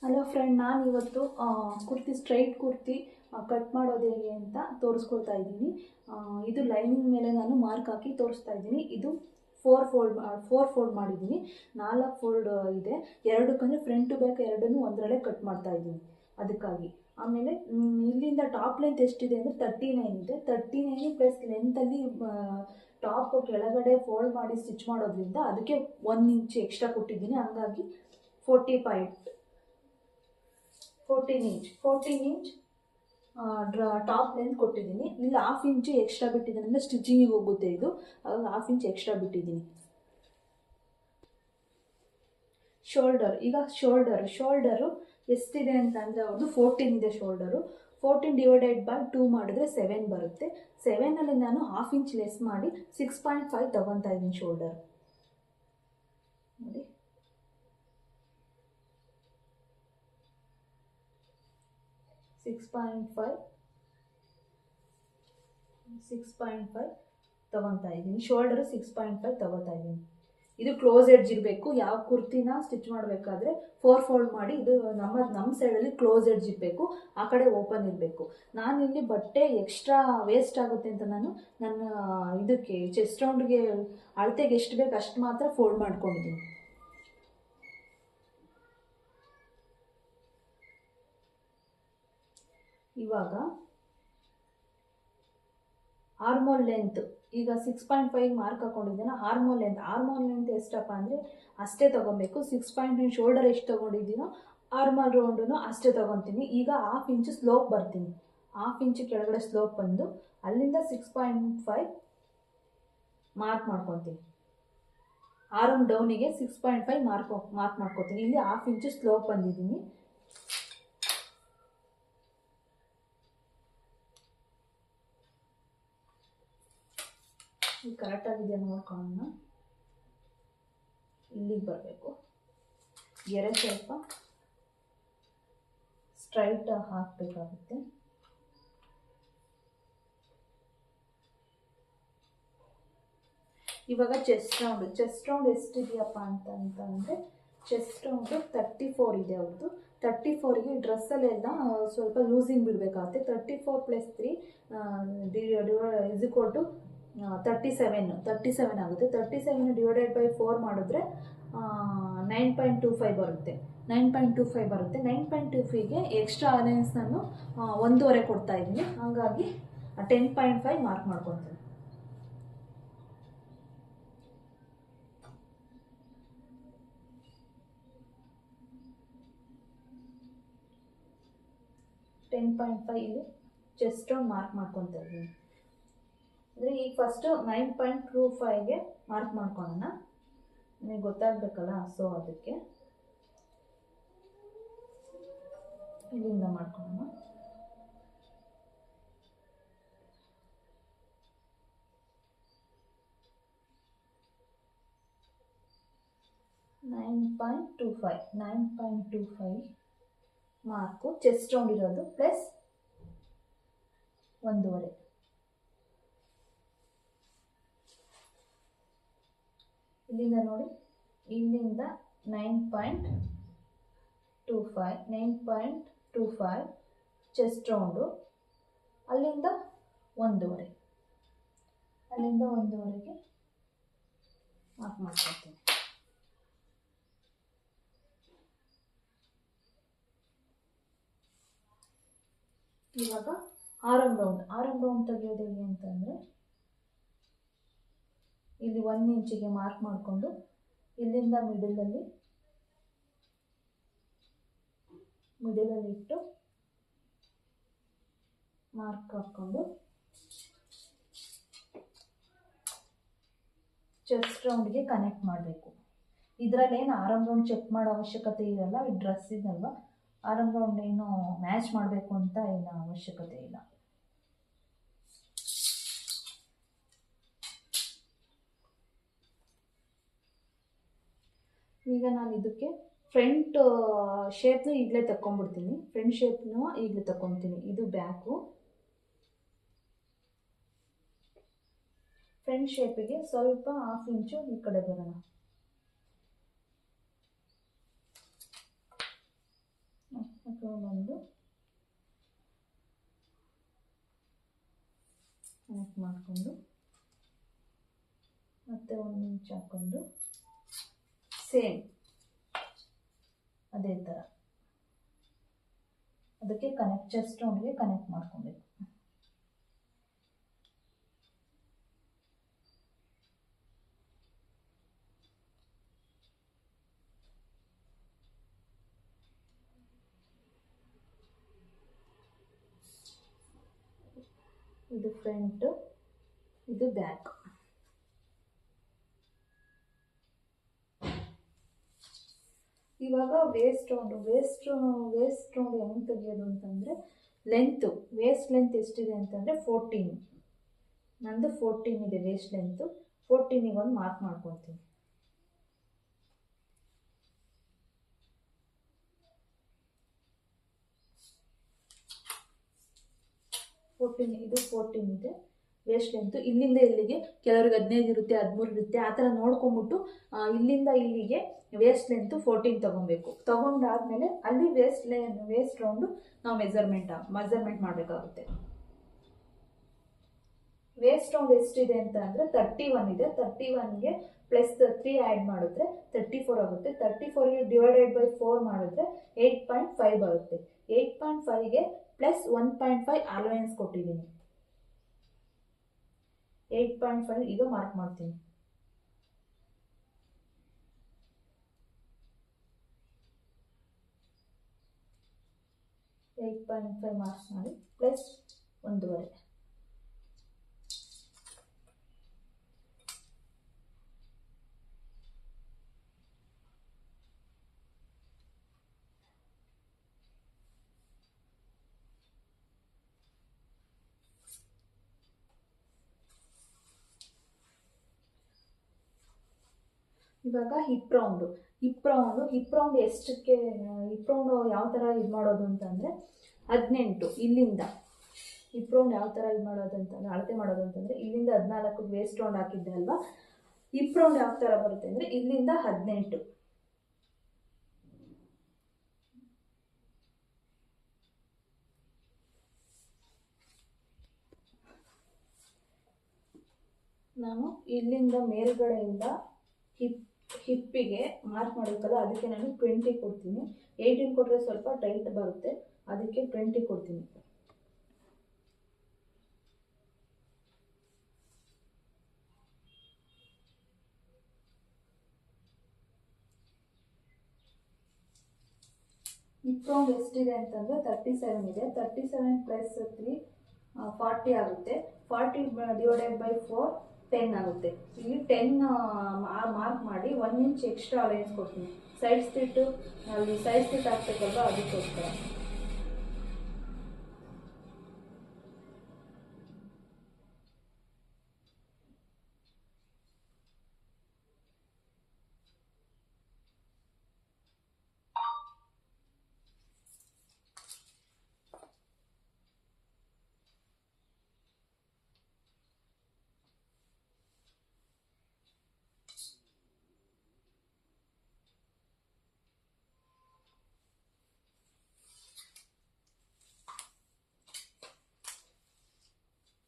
Hello friend, ನಾನು ಇವತ್ತು kurti straight kurti cut ಮಾಡೋದು ಹೇಗೆ ಅಂತ ತೋರಿಸ್ಕೊಡ್ತಾ ಇದ್ದೀನಿ. ಇದು ಲೈನಿಂಗ್ ಮೇಲೆ ನಾನು ಮಾರ್ಕ್ ಹಾಕಿ ತೋರಿಸ್ತಾ ಇದ್ದೀನಿ. ಇದು ಫೋರ್ ಫೋಲ್ಡ್ ಮಾಡಿದ್ದೀನಿ. 4 ಫೋಲ್ಡ್ ಇದೆ. ಎರಡಕ್ಕಂದರೆ ಫ್ರಂಟ್ ಬ್ಯಾಕ್ ಎರಡನ್ನೂ ಒಂದರಲ್ಲೇ ಕಟ್ ಮಾಡ್ತಾ ಇದ್ದೀನಿ. ಅದಕ್ಕಾಗಿ ಆಮೇಲೆ ಇಲ್ಲಿಂದ ಟಾಪ್ ಲೆಂತ್ ಎಷ್ಟಿದೆ ಅಂದರೆ 39 ಇದೆ. 39 ಪ್ಲಸ್ ಲೆಂತಲ್ಲಿ ಟಾಪ್ ಕೆಳಗಡೆ ಫೋಲ್ಡ್ ಮಾಡಿ ಸ್ಟಿಚ್ ಮಾಡೋದ್ರಿಂದ ಅದಕ್ಕೆ 1 ಇಂಚ್ ಎಕ್ಸ್ಟ್ರಾ ಕೊಟ್ಟಿದ್ದೀನಿ. ಹಂಗಾಗಿ 14 ಇಂಚ್ ಟಾಪ್ ಲೆಂತ್ ಕೊಟ್ಟಿದ್ದೀನಿ. ಇಲ್ಲಿ 1/2 ಇಂಚು ಎಕ್ಸ್ಟ್ರಾ ಬಿಟ್ಟಿದ್ದೀನಿ ಅಂದರೆ ಸ್ಟಿಚಿಂಗಿಗೆ ಹೋಗುತ್ತೆ ಇದು. ಹಾಗಾಗಿ 1/2 ಇಂಚ್ ಎಕ್ಸ್ಟ್ರಾ ಬಿಟ್ಟಿದ್ದೀನಿ. ಶೋಲ್ಡರು ಎಷ್ಟಿದೆ ಅಂತಂದರೆ ಅವ್ರದ್ದು 14 ಇದೆ ಶೋಲ್ಡರು. 14/2 ಮಾಡಿದ್ರೆ 7 ಬರುತ್ತೆ. 7ಅಲ್ಲಿ ನಾನು 1/2 ಇಂಚ್ ಲೆಸ್ ಮಾಡಿ 6.5 ತಗೊತಾ ಇದ್ದೀನಿ ಶೋಲ್ಡರ್. ನೋಡಿ, 6.5 ತಗೊತಾ ಇದ್ದೀನಿ. ಶೋಲ್ಡರು 6.5 ತಗೋತಾ ಇದ್ದೀನಿ. ಇದು ಕ್ಲೋಸ್ ಎಡ್ಜ್ ಇರಬೇಕು. ಯಾವ ಕುರ್ತಿನ ಸ್ಟಿಚ್ ಮಾಡಬೇಕಾದ್ರೆ 4 ಫೋಲ್ಡ್ ಮಾಡಿ, ಇದು ನಮ್ಮ ಸೈಡಲ್ಲಿ ಕ್ಲೋಸ್ ಎಡ್ಜ್ ಇರಬೇಕು, ಆ ಕಡೆ ಓಪನ್ ಇರಬೇಕು. ನಾನಿಲ್ಲಿ ಬಟ್ಟೆ ಎಕ್ಸ್ಟ್ರಾ ವೇಸ್ಟ್ ಆಗುತ್ತೆ ಅಂತ ನಾನು ನನ್ನ ಇದಕ್ಕೆ ಚೆಸ್ಟ್ ರೌಂಡ್ಗೆ ಅಳತೆಗೆ ಎಷ್ಟು ಬೇಕು ಅಷ್ಟು ಮಾತ್ರ ಫೋಲ್ಡ್ ಮಾಡ್ಕೊಂಡಿದ್ದೀನಿ. ಇವಾಗ ಆರ್ಮೋಲ್ ಲೆಂತ್ ಈಗ 6.5 ಮಾರ್ಕ್ ಹಾಕೊಂಡಿದ್ದೇನೆ. ಆರ್ಮೋಲ್ ಲೆಂತ್ ಎಷ್ಟಪ್ಪ ಅಂದರೆ ಅಷ್ಟೇ ತೊಗೊಬೇಕು. 6.9 ಶೋಲ್ಡರ್ ಎಷ್ಟು ತೊಗೊಂಡಿದ್ದೀನೋ ಆರ್ಮೋಲ್ ರೌಂಡೂ ಅಷ್ಟೇ ತೊಗೊತೀನಿ. ಈಗ 1/2 ಇಂಚು ಸ್ಲೋಪ್ ಬರ್ತೀನಿ. 1/2 ಇಂಚು ಕೆಳಗಡೆ ಸ್ಲೋಪ್ ಬಂದು ಅಲ್ಲಿಂದ 6.5 ಮಾರ್ಕ್ ಮಾಡ್ಕೊತೀನಿ. ಆರ್ಮ್ ಡೌನಿಗೆ 6.5 ಮಾರ್ಕ್ ಮಾಡ್ಕೊತೀನಿ. ಇಲ್ಲಿ 1/2 ಇಂಚು ಸ್ಲೋಪ್ ಬಂದಿದ್ದೀನಿ. ಕರೆಕ್ಟಾಗಿದೆಯಾ ನೋಡ್ಕೊಳ್ಳೋಣ. ಇಲ್ಲಿಗೆ ಬರಬೇಕು. ಗೆರೆ ಸ್ವಲ್ಪ ಸ್ಟ್ರೈಟ್ ಹಾಕಬೇಕಾಗುತ್ತೆ. ಇವಾಗ ಚೆಸ್ಟ್ ರೌಂಡ್ ಎಷ್ಟಿದೆಯಪ್ಪ ಅಂತಂದರೆ ಚೆಸ್ಟ್ ರೌಂಡು 34 ಇದೆ ಅವ್ರದ್ದು. 34ಗೆ ಡ್ರೆಸ್ಸಲ್ಲೆಲ್ಲ ಸ್ವಲ್ಪ ಲೂಸಿಂಗ್ ಬಿಡಬೇಕಾಗುತ್ತೆ. 34 + 3 37 ಆಗುತ್ತೆ. 37/4 ಮಾಡಿದ್ರೆ 9.25 ಬರುತ್ತೆ. 9.25ಗೆ ಎಕ್ಸ್ಟ್ರಾ ಅಲೈನ್ಸ್ ನಾನು 1.5 ಕೊಡ್ತಾ ಇದ್ದೀನಿ. ಹಾಗಾಗಿ 10.5 ಮಾರ್ಕ್ ಮಾಡ್ಕೊತೀನಿ. ಇಲ್ಲಿ ಚೆಸ್ಟ್ ರೌಂಡ್ ಮಾರ್ಕ್ ಮಾಡ್ಕೊತಾ ಇದ್ದೀನಿ. ಅಂದರೆ ಈಗ ಫಸ್ಟು 9.25ಗೆ ಮಾರ್ಕ್ ಮಾಡ್ಕೊಳ್ಳೋಣ. ನಿಮಗೆ ಗೊತ್ತಾಗಬೇಕಲ್ಲ, ಸೊ ಅದಕ್ಕೆ ಇಲ್ಲಿಂದ ಮಾಡ್ಕೊಳ್ಳೋಣ. Nine point two five mark chest round ಇರೋದು ಪ್ಲಸ್ 1.5. ಇಲ್ಲಿಂದ ನೋಡಿ, ಇಲ್ಲಿಂದ 9.25 ಚೆಸ್ಟ್ ರೌಂಡು, ಅಲ್ಲಿಂದ 1.5ಗೆ ಮಾರ್ಕ್ ಮಾಡ್ಕೊತೀನಿ. ಇವಾಗ ಆರಮ್ ರೌಂಡ್ ತೆಗೆಯೋದು ಹೇಗೆ ಅಂತಂದರೆ ಇಲ್ಲಿ 1 ಇಂಚಿಗೆ ಮಾರ್ಕ್ ಮಾಡಿಕೊಂಡು ಇಲ್ಲಿಂದ ಮಿಡಲಲ್ಲಿ ಇಟ್ಟು ಮಾರ್ಕ್ ಹಾಕ್ಕೊಂಡು ಚೆಸ್ಟ್ ರೌಂಡ್ಗೆ ಕನೆಕ್ಟ್ ಮಾಡಬೇಕು. ಇದರಲ್ಲೇನು ಆರಮ್ ರೌಂಡ್ ಚೆಕ್ ಮಾಡೋ ಅವಶ್ಯಕತೆ ಇರಲ್ಲ. ಈ ಡ್ರೆಸ್ ಇದಲ್ವ, ಆರಮ್ ರೌಂಡ್ ಏನು ಮ್ಯಾಚ್ ಮಾಡಬೇಕು ಅಂತ ಏನು ಅವಶ್ಯಕತೆ ಇಲ್ಲ. ಈಗ ನಾನು ಇದಕ್ಕೆ ಫ್ರಂಟ್ ಶೇಪ್ನು ಈಗಲೇ ತಗೊಂಡ್ಬಿಡ್ತೀನಿ. ಇದು ಬ್ಯಾಕು. ಫ್ರಂಟ್ ಶೇಪಿಗೆ ಸ್ವಲ್ಪ 1/2 ಇಂಚು ಈ ಕಡೆ ಬರೋಣ. ಬಂದು ಕನೆಕ್ಟ್ ಮಾಡಿಕೊಂಡು ಮತ್ತೆ 1 ಇಂಚ್ ಹಾಕ್ಕೊಂಡು ಸೇಮ್ ಅದೇ ಥರ ಅದಕ್ಕೆ ಚೆಸ್ಟ್ ರೌಂಡ್ಗೆ ಕನೆಕ್ಟ್ ಮಾಡ್ಕೊಬೇಕು. ಇದು ಫ್ರಂಟ್, ಇದು ಬ್ಯಾಕ್. ಇವಾಗ ವೇಸ್ಟ್ ರೌಂಡ್ ಹೆಂಗೆ ತೆಗಿಯೋದು ಅಂತಂದರೆ, ಲೆಂತು ವೇಸ್ಟ್ ಲೆಂತ್ ಎಷ್ಟಿದೆ ಅಂತಂದರೆ 14. ನಂದು 14 ಇದೆ ವೇಸ್ಟ್ ಲೆಂತು. 14ಗೆ ಒಂದು ಮಾರ್ಕ್ ಮಾಡ್ಕೊಳ್ತೀನಿ. 14 ಇದೆ ವೇಸ್ಟ್ ಲೆಂತು. ಇಲ್ಲಿಂದ ಇಲ್ಲಿಗೆ ಕೆಲವ್ರಿಗೆ 15 ಇರುತ್ತೆ, 13 ಇರುತ್ತೆ. ಆ ಥರ ನೋಡ್ಕೊಂಬಿಟ್ಟು ಇಲ್ಲಿಂದ ಇಲ್ಲಿಗೆ ವೇಸ್ಟ್ ಲೆಂತು 14 ತೊಗೊಬೇಕು. ತೊಗೊಂಡಾದ್ಮೇಲೆ ಅಲ್ಲಿ ವೇಸ್ಟ್ ರೌಂಡು ನಾವು ಮೆಜರ್ಮೆಂಟ್ ಮಾಡಬೇಕಾಗುತ್ತೆ. ವೇಸ್ಟ್ ರೌಂಡ್ ಎಷ್ಟಿದೆ ಅಂತ ಅಂದರೆ 31 ಇದೆ. 31ಗೆ ಪ್ಲಸ್ 3 ಆ್ಯಡ್ ಮಾಡಿದ್ರೆ 34 ಆಗುತ್ತೆ. 34ಗೆ ಡಿವೈಡೆಡ್ ಬೈ 4 ಮಾಡಿದ್ರೆ 8.5 ಬರುತ್ತೆ. 8.5ಗೆ ಪ್ಲಸ್ 1.5 ಅಲೋಯನ್ಸ್ ಕೊಟ್ಟಿದ್ದೀನಿ. 8.5 ಈಗ ಮಾರ್ಕ್ ಮಾಡ್ತೀನಿ. 8.5 ಮಾರ್ಕ್ ಮಾಡಿ ಪ್ಲಸ್ 1.5. ಇವಾಗ ಹಿಪ್ ರೌಂಡ್ ಎಷ್ಟಕ್ಕೆ ಯಾವ ಥರ ಇದು ಮಾಡೋದು ಅಂತಂದರೆ 18 ಇಲ್ಲಿಂದ ಹಿಪ್ ರೌಂಡ್ ಯಾವ ಥರ ಇದು ಮಾಡೋದು ಅಂತಂದರೆ ಅಳತೆ ಮಾಡೋದು ಅಂತಂದರೆ ಇಲ್ಲಿಂದ 14 ವೇಸ್ಟ್ ರೌಂಡ್ ಹಾಕಿದ್ದೆ ಅಲ್ವಾ. ಹಿಪ್ ರೌಂಡ್ ಯಾವ ಥರ ಬರುತ್ತೆ ಅಂದರೆ ಇಲ್ಲಿಂದ 18. ನಾನು ಇಲ್ಲಿಂದ ಮೇಲ್ಗಡೆಯಿಂದ ಹಿಪ್ಪಿಗೆ ಮಾರ್ಕ್ ಮಾಡಬೇಕಲ್ಲ, ಅದಕ್ಕೆ ನಾನು 20 ಕೊಡ್ತೀನಿ. 18 ಕೊಟ್ಟರೆ ಸ್ವಲ್ಪ ಟೈಟ್ ಬರುತ್ತೆ, ಅದಕ್ಕೆ 20 ಕೊಡ್ತೀನಿ. ಹಿಪ್ ರೌಂಡ್ ಎಷ್ಟಿದೆ ಅಂತಂದರೆ 37 ಇದೆ. 37 ಪ್ಲಸ್ 3 40 ಆಗುತ್ತೆ. 40 ಡಿವೈಡೆಡ್ ಬೈ 4 10 ಆಗುತ್ತೆ. ಇಲ್ಲಿ 10 ಮಾರ್ಕ್ ಮಾಡಿ 1 ಇಂಚ್ ಎಕ್ಸ್ಟ್ರಾ ಅಲೈನ್ಸ್ ಕೊಡ್ತೀನಿ. ಸೈಡ್ ಸ್ಟಿಟ್ಟು ಅಲ್ಲಿ ಸೈಡ್ ಸ್ಟಿಟ್ ಹಾಕ್ಬೇಕಲ್ವ, ಅದಕ್ಕೋಸ್ಕರ.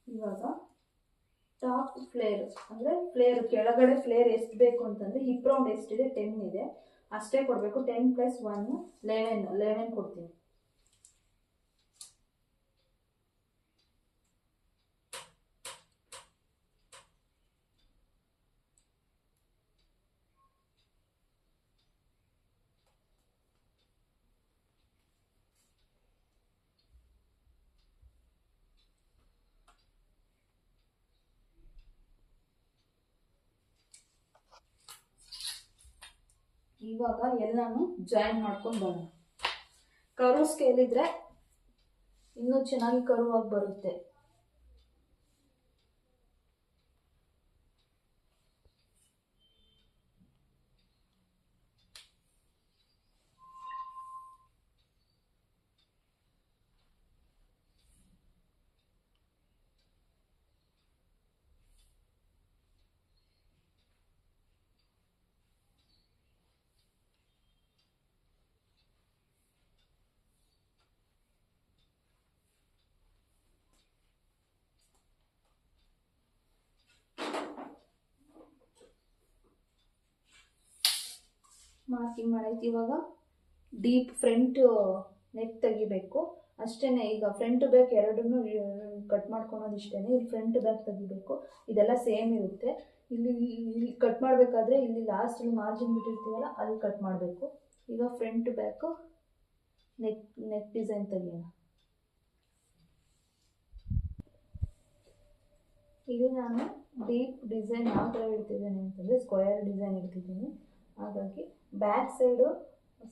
ಇವಾಗ ಟಾಪ್ ಫ್ಲೇರ್ ಅಂದರೆ ಕೆಳಗಡೆ ಫ್ಲೇರ್ ಎಷ್ಟು ಬೇಕು ಅಂತಂದರೆ ಹಿಪ್ ರೌಂಡ್ ಎಷ್ಟಿದೆ 10 ಇದೆ, ಅಷ್ಟೇ ಕೊಡಬೇಕು. 10 ಪ್ಲಸ್ 1 11 ಕೊಡ್ತೀನಿ. ಇವಾಗ ಎಲ್ಲಾನು ಜಾಯಿನ್ ಮಾಡ್ಕೊಂಡು ಬರೋಣ. ಕರ್ವ್ ಸ್ಕೇಲ್ ಇದ್ರೆ ಇನ್ನೂ ಚೆನ್ನಾಗಿ ಕರ್ವ್ ಆಗಿ ಬರುತ್ತೆ. ಮಾರ್ಕಿಂಗ್ ಮಾಡಾಯ್ತು. ಇವಾಗ ಡೀಪ್ ಫ್ರಂಟ್ ನೆಕ್ ತೆಗಿಬೇಕು ಅಷ್ಟೇ. ಈಗ ಫ್ರಂಟ್ ಬ್ಯಾಕ್ ಎರಡನ್ನೂ ಕಟ್ ಮಾಡ್ಕೊಳೋದು ಇಷ್ಟೇ. ಇಲ್ಲಿ ಫ್ರಂಟ್ ಬ್ಯಾಕ್ ತೆಗಿಬೇಕು, ಇದೆಲ್ಲ ಸೇಮ್ ಇರುತ್ತೆ. ಇಲ್ಲಿ ಕಟ್ ಮಾಡಬೇಕಾದ್ರೆ ಇಲ್ಲಿ ಲಾಸ್ಟಲ್ಲಿ ಮಾರ್ಜಿನ್ ಬಿಟ್ಟಿರ್ತೀವಲ್ಲ ಅಲ್ಲಿ ಕಟ್ ಮಾಡಬೇಕು. ಈಗ ಫ್ರಂಟ್ ಬ್ಯಾಕು ನೆಕ್ ಡಿಸೈನ್ ತೆಗಿಯೋಣ. ಇಲ್ಲಿ ನಾನು ಡೀಪ್ ಡಿಸೈನ್ ಯಾವ ಥರ ಇಡ್ತಿದ್ದೇನೆ ಅಂತಂದರೆ ಸ್ಕ್ವೇರ್ ಡಿಸೈನ್ ಇಡ್ತಿದ್ದೀನಿ. ಹಾಗಾಗಿ ಬ್ಯಾಕ್ ಸೈಡು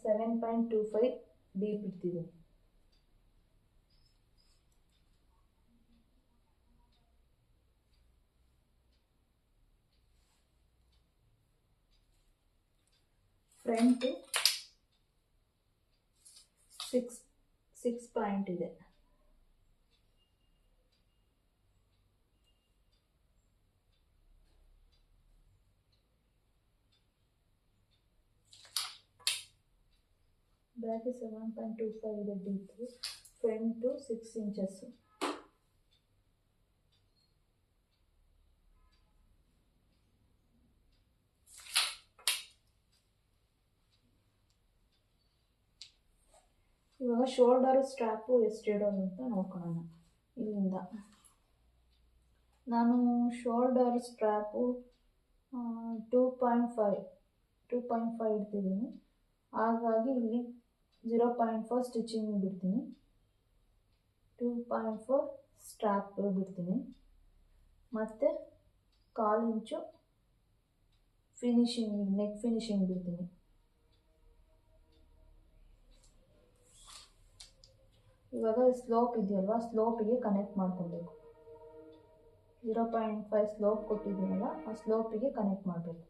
7.25 ಡೀಪ್ ಇಡ್ತಿದ್ದೀನಿ. ಫ್ರಂಟು 6 ಪಾಯಿಂಟ್ ಇದೆ. ಬ್ಯಾಕ್ 7.25 ಇದೆ ಡೀಪು, ಫ್ರಂಟು 6 ಇಂಚಸ್ಸು. ಇವಾಗ ಶೋಲ್ಡರ್ ಸ್ಟ್ರ್ಯಾಪು ಎಷ್ಟಿಡೋದು ಅಂತ ನೋಡ್ಕೊಳ್ಳೋಣ. ಇಲ್ಲಿಂದ ನಾನು ಶೋಲ್ಡರ್ ಸ್ಟ್ರ್ಯಾಪು 2.5 ಇಡ್ತಿದ್ದೀನಿ. ಹಾಗಾಗಿ ಇಲ್ಲಿ 0.4 ಸ್ಟಿಚಿಂಗ್ ಬಿಡ್ತೀನಿ, 2.4 ಸ್ಟ್ರ್ಯಾಪ್ ಬಿಡ್ತೀನಿ, ಮತ್ತು 1/4 ಇಂಚು ಫಿನಿಶಿಂಗ್ ನೆಕ್ ಫಿನಿಶಿಂಗ್ ಬಿಡ್ತೀನಿ. ಇವಾಗ ಸ್ಲೋಪ್ ಇದೆಯಲ್ವ, ಸ್ಲೋಪಿಗೆ ಕನೆಕ್ಟ್ ಮಾಡ್ಕೊಬೇಕು. 0.5 ಸ್ಲೋಪ್ ಕೊಟ್ಟಿದ್ದೀನಲ್ಲ, ಆ ಸ್ಲೋಪಿಗೆ ಕನೆಕ್ಟ್ ಮಾಡಬೇಕು.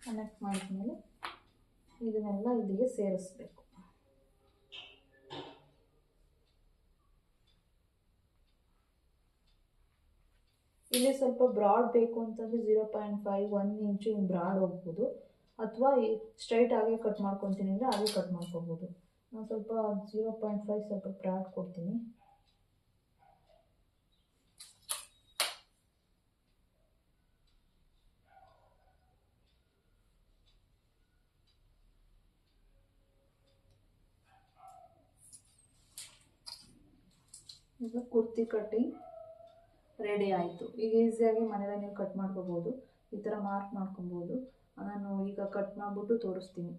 ಕನೆಕ್ಟ್ ಮಾಡಿದ್ಮೇಲೆ ಇದನ್ನೆಲ್ಲ ಇಲ್ಲಿಗೆ ಸೇರಿಸ್ಬೇಕು. ಇಲ್ಲಿ ಸ್ವಲ್ಪ ಬ್ರಾಡ್ ಬೇಕು ಅಂತಂದರೆ 0.5 1 ಇಂಚು ಹಿಂಗೆ ಬ್ರಾಡ್ ಹೋಗ್ಬೋದು, ಅಥವಾ ಸ್ಟ್ರೈಟ್ ಆಗೇ ಕಟ್ ಮಾಡ್ಕೊತೀನಿ ಅಂದರೆ ಹಾಗೆ ಕಟ್ ಮಾಡ್ಕೋಬೋದು. ನಾನು ಸ್ವಲ್ಪ 0.5 ಸ್ವಲ್ಪ ಬ್ರಾಡ್ ಕೊಡ್ತೀನಿ. ಈಗ ಕುರ್ತಿ ಕಟ್ಟಿಂಗ್ ರೆಡಿ ಆಯಿತು. ಈಗ ಈಸಿಯಾಗಿ ಮನೇಲಿ ನೀವು ಕಟ್ ಮಾಡ್ಕೋಬೋದು, ಈ ಥರ ಮಾರ್ಕ್ ಮಾಡ್ಕೊಬೋದು. ನಾನು ಈಗ ಕಟ್ ಮಾಡಿಬಿಟ್ಟು ತೋರಿಸ್ತೀನಿ.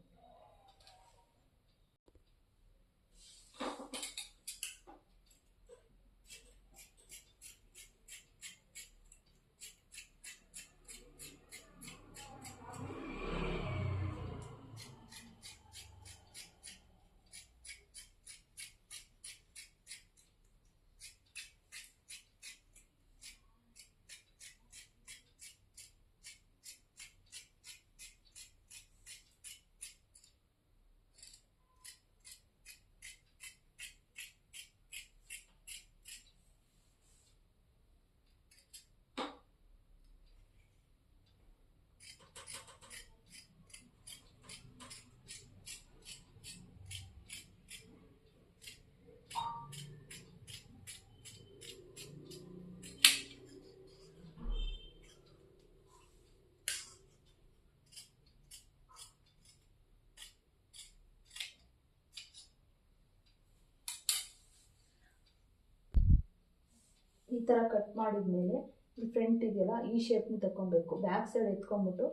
ಈ ಥರ ಕಟ್ ಮಾಡಿದ್ಮೇಲೆ ಈ ಫ್ರಂಟ್ ಇದೆಯಲ್ಲ, ಈ ಶೇಪ್ನ ತಗೊಬೇಕು. ಬ್ಯಾಕ್ ಸೈಡ್ ಎತ್ಕೊಂಡ್ಬಿಟ್ಟು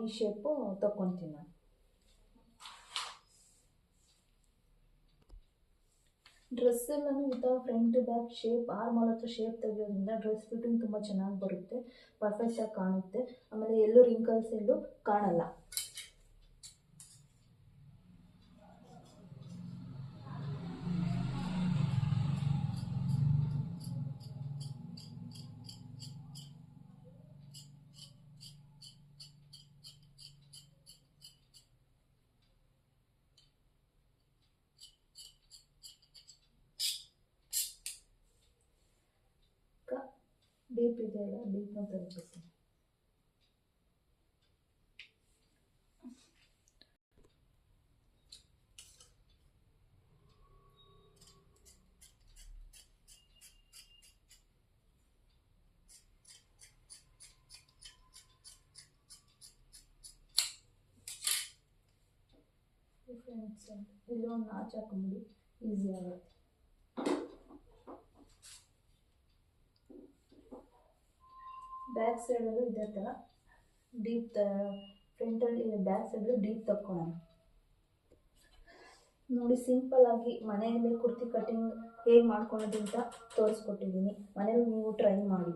ಈ ಶೇಪು ತಗೊತೀನಿ ನಾನು. ಡ್ರೆಸ್ಸೆಲ್ಲೂ ಈ ಥರ ಫ್ರಂಟ್ ಬ್ಯಾಕ್ ಶೇಪ್ ಆರ್ಮಲ್ ಹತ್ರ ಶೇಪ್ ತೆಗೆಯೋದ್ರಿಂದ ಡ್ರೆಸ್ ಫಿಟ್ಟಿಂಗ್ ತುಂಬ ಚೆನ್ನಾಗಿ ಬರುತ್ತೆ, ಪರ್ಫೆಕ್ಟಾಗಿ ಕಾಣುತ್ತೆ. ಆಮೇಲೆ ಎಲ್ಲೂ ರಿಂಕಲ್ಸ್ ಎಲ್ಲೂ ಕಾಣಲ್ಲ. ಡೀಪ್ ಇದೆ ಅಲ್ಲ, ಡೀಪ್ನ ತಲುಪಿಸಿ. ಫ್ರೆಂಡ್ಸ್, ಇಲ್ಲಿ ಒಂದು ನಾಚ್ ಹಾಕೊಂಬಿಡಿ, ಈಸಿ ಆಗುತ್ತೆ. ಬ್ಯಾಕ್ ಸೈಡಲ್ಲೂ ಇದೇ ಥರ ಡೀಪ್ ಫ್ರಂಟಲ್ಲಿ ಬ್ಯಾಕ್ ಸೈಡಲ್ಲಿ ಡೀಪ್ ತಕ್ಕೊಳ್ಳೋಣ. ನೋಡಿ, ಸಿಂಪಲ್ಲಾಗಿ ಮನೆಯಲ್ಲೇ ಕುರ್ತಿ ಕಟಿಂಗ್ ಹೇಗೆ ಮಾಡ್ಕೊಳ್ಳೋದು ಅಂತ ತೋರಿಸ್ಕೊಟ್ಟಿದ್ದೀನಿ. ಮನೇಲಿ ನೀವು ಟ್ರೈ ಮಾಡಿ.